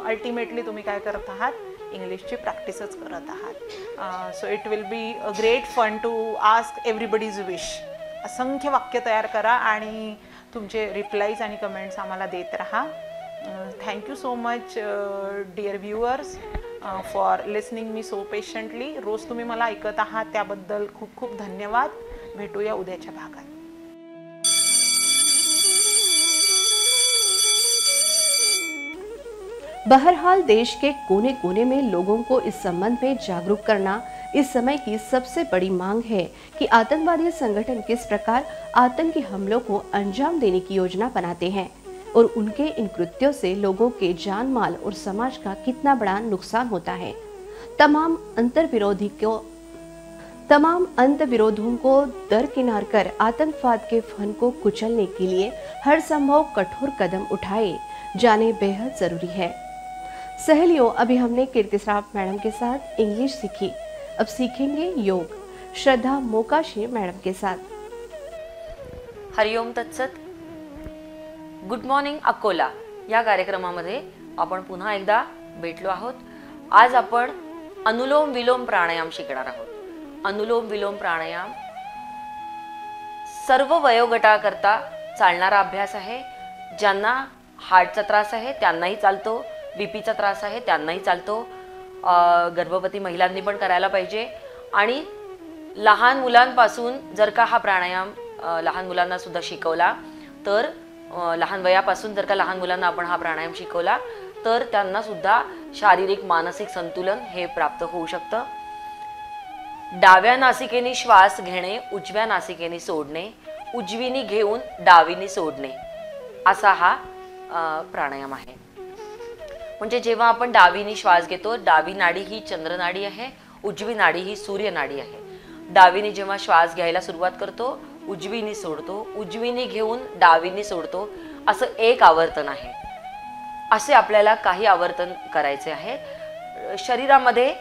अल्टिमेटली तुम्ही काय करत आहात, इंग्लिशची प्रॅक्टिसच करत आहात. So it will be a great fun to ask everybody's wish. असंख्य वाक्य तयार करा आणि तुमचे रिप्लाईज आणि कमेंट्स आम्हाला देत राहा. Thank you so much dear viewers for listening me so patiently. रोज तुम्ही मला ऐकत आहात त्याबद्दल खूप खूप धन्यवाद. भेटूया उद्याच्या भागात. बहरहाल देश के कोने कोने में लोगों को इस संबंध में जागरूक करना इस समय की सबसे बड़ी मांग है कि आतंकवादी संगठन किस प्रकार आतंकी हमलों को अंजाम देने की योजना बनाते हैं और उनके इन कृत्यों से लोगों के जान माल और समाज का कितना बड़ा नुकसान होता है. तमाम अंतर्विरोधों को दरकिनार कर आतंकवाद के फन को कुचलने के लिए हर संभव कठोर कदम उठाए जाने बेहद जरूरी है. सहेलियों, अभी हमने कीर्ति सराफ मैडम के साथ इंग्लिश सीखी. अब सीखेंगे योग श्रद्धा मोकाशी मैडम के साथ. हरिओम तत्सत. गुड मॉर्निंग अकोला या कार्यक्रमामध्ये आपण पुन्हा एकदा भेटलो आहोत. आज आपण अनुलोम विलोम प्राणायाम शिकणार आहोत. अनुलोम विलोम प्राणायाम सर्व वयोगटाकरता चालणारा अभ्यास आहे. ज्यांना हार्टचा त्रास आहे त्यांनाही चालतो, बीपीचा त्रास आहे त्यांनाही चालतो, गर्भवती महिलांनी पण करायला पाहिजे. आणि लहान मुलांपासून जर का हा प्राणायाम लहान मुलांना सुद्धा शिकवला तर लहान वयापासून जर का लहान मुलांना आपण हा प्राणायाम शिकवला तर त्यांना सुद्धा शारीरिक मानसिक संतुलन हे प्राप्त होऊ शकतं. डाव्या नासिकेने श्वास घेणे, उजव्या नासिकेने सोडणे, उजवीने घेऊन डावीने सोडणे असा हा प्राणायाम आहे. म्हणजे जेव्हा आपण डावीने श्वास घेतो, डावी नाडी ही चंद्र नाडी आहे, उजवी नाडी ही सूर्य नाडी आहे. डावीने जेव्हा श्वास घ्यायला सुरुवात करतो, उजवीने सोडतो, उजवीने घेऊन डावीने सोडतो, असं एक आवर्तन आहे. असे आपल्याला काही आवर्तन करायचे आहे. शरीरामध्ये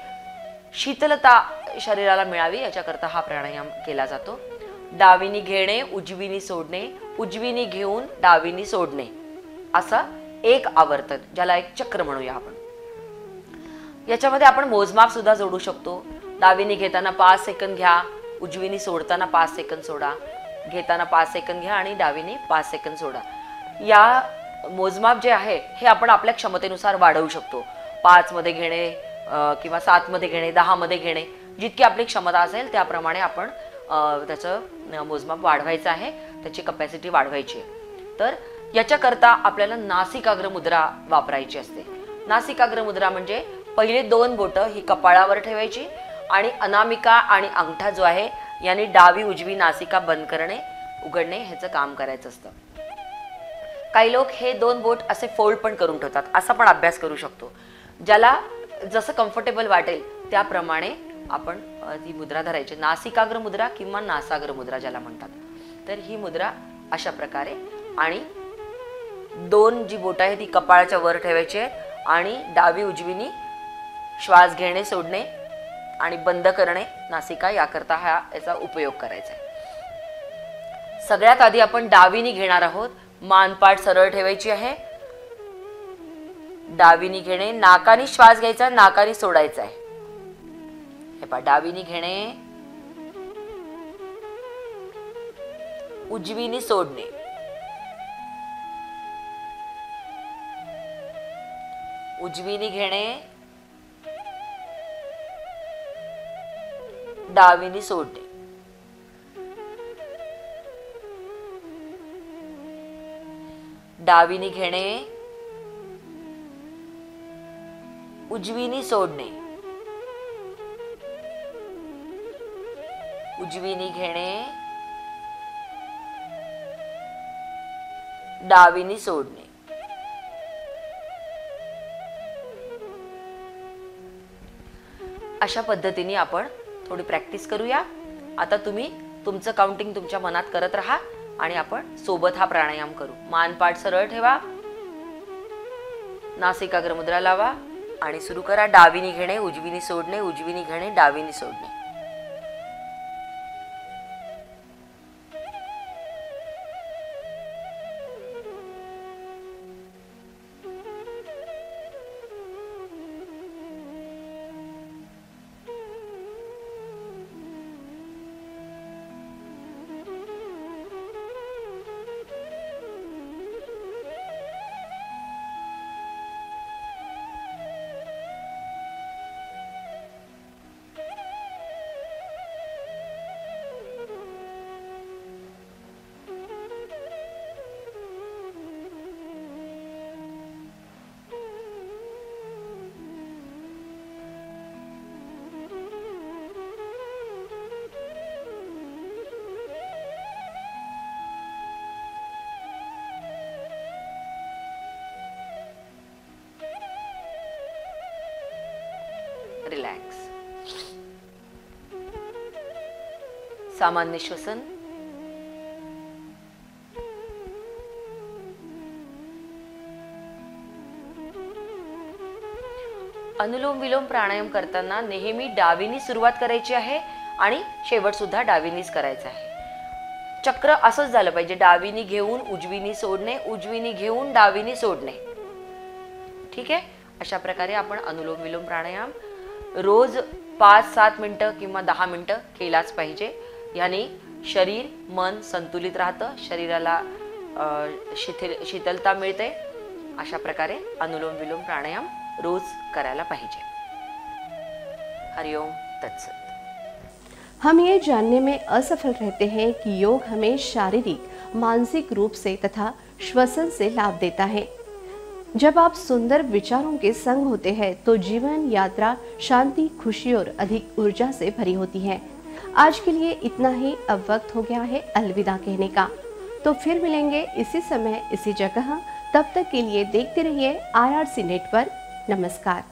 शीतलता शरीराला मिळावी याच्याकरता हा प्राणायाम केला जातो. डावीने घेणे, उजवीने सोडणे, उजवीने घेऊन डावीने सोडणे असं एक आवर्तन, ज्याला एक चक्र म्हणूया आपण. याच्यामध्ये आपण मोजमाप सुद्धा जोडू शकतो. डावीने घेताना 5 सेकंद घ्या, उजवीने सोडताना 5 सेकंद सोडा, घेताना 5 सेकंद घ्या आणि डावीने 5 सेकंद सोडा. या मोजमाप जे आहे हे आपण आपल्या क्षमतेनुसार वाढवू शकतो. 5 मध्ये घेणे किंवा 7 मध्ये घेणे, 10 मध्ये घेणे, जितकी आपली क्षमता असेल त्याप्रमाणे आपण त्याचं मोजमाप वाढवायचं आहे, त्याची कपॅसिटी वाढवायची आहे. तर याच्याकरता आपल्याला नासिकाग्र मुद्रा वापरायची असते. नासिकाग्र मुद्रा म्हणजे पहिले 2 बोटं ही कपाळावर ठेवायची आणि अनामिका आणि अंगठा जो आहे याने डावी उजवी नासिका बंद करणे उघडणे ह्याचं काम करायचं असतं. काही लोक हे 2 बोट असे फोल्ड पण करून ठेवतात. असा पण अभ्यास करू शकतो. ज्याला जसं कम्फर्टेबल वाटेल त्याप्रमाणे आपण ती मुद्रा धरायची. नासिकाग्र मुद्रा किंवा नासाग्र मुद्रा ज्याला म्हणतात. तर ही मुद्रा अशा प्रकारे आणि 2 जी बोट आहे ती कपाळाच्या वर ठेवायची आहे आणि डावी उजवीनी श्वास घेणे सोडणे आणि बंद करणे नासिका याकरता हा याचा उपयोग करायचा आहे. सगळ्यात आधी आपण डावीनी घेणार आहोत. मानपाठ सरळ ठेवायची आहे. डावीनी घेणे, नाकाने श्वास घ्यायचा, नाकाने सोडायचा आहे. हे पहा, डावीनी घेणे, उजवीनी सोडणे, उजवीनी घेणे, डावीनी सोडणे. डावीनी घेणे, उजवीनी सोडणे, उजवीनी घेणे, डावीनी सोडणे. अशा पद्धतीने आपण थोडी प्रॅक्टिस करूया. आता तुम्ही तुमचं काउंटिंग तुमच्या मनात करत राहा. आणि आपण सोबत हा प्राणायाम करू. मान पाठ सरळ ठेवा, नासिकाग्र मुद्रा लावा आणि सुरू करा. डावीनी घेणे, उजवीनी सोडणे, उजवीनी घेणे, डावीनी सोडणे. रिलॅक्स. सामान्य श्वसन. अनुलोम विलोम प्राणायाम करताना नेहमी डावीनी सुरुवात करायची आहे आणि शेवट सुद्धा डावीनीच करायचा आहे. चक्र असंच झालं पाहिजे, डावीनी घेऊन उजवीनी सोडणे, उजवीनी घेऊन डावीनी सोडणे. ठीक आहे. अशा प्रकारे आपण अनुलोम विलोम प्राणायाम रोज 5-7 मिनिटं किंवा 10 मिनिटं केलाच पाहिजे. याने शरीर मन संतुलित राहतं, शरीराला शीतलता मिळते. अशा प्रकारे अनुलोम विलोम प्राणायाम रोज करायला पाहिजे. हरिओम तत्सत. हम ये जानने में असफल रहते हैं कि योग हमें शारीरिक मानसिक रूप से तथा श्वसन से लाभ देता है. जब आप सुंदर विचारों के संग होते हैं तो जीवन यात्रा शांति, खुशी और अधिक ऊर्जा से भरी होती है. आज के लिए इतना ही. अब वक्त हो गया है अलविदा कहने का. तो फिर मिलेंगे इसी समय इसी जगह. तब तक के लिए देखते रहिए RRC नेटवर्क. नमस्कार.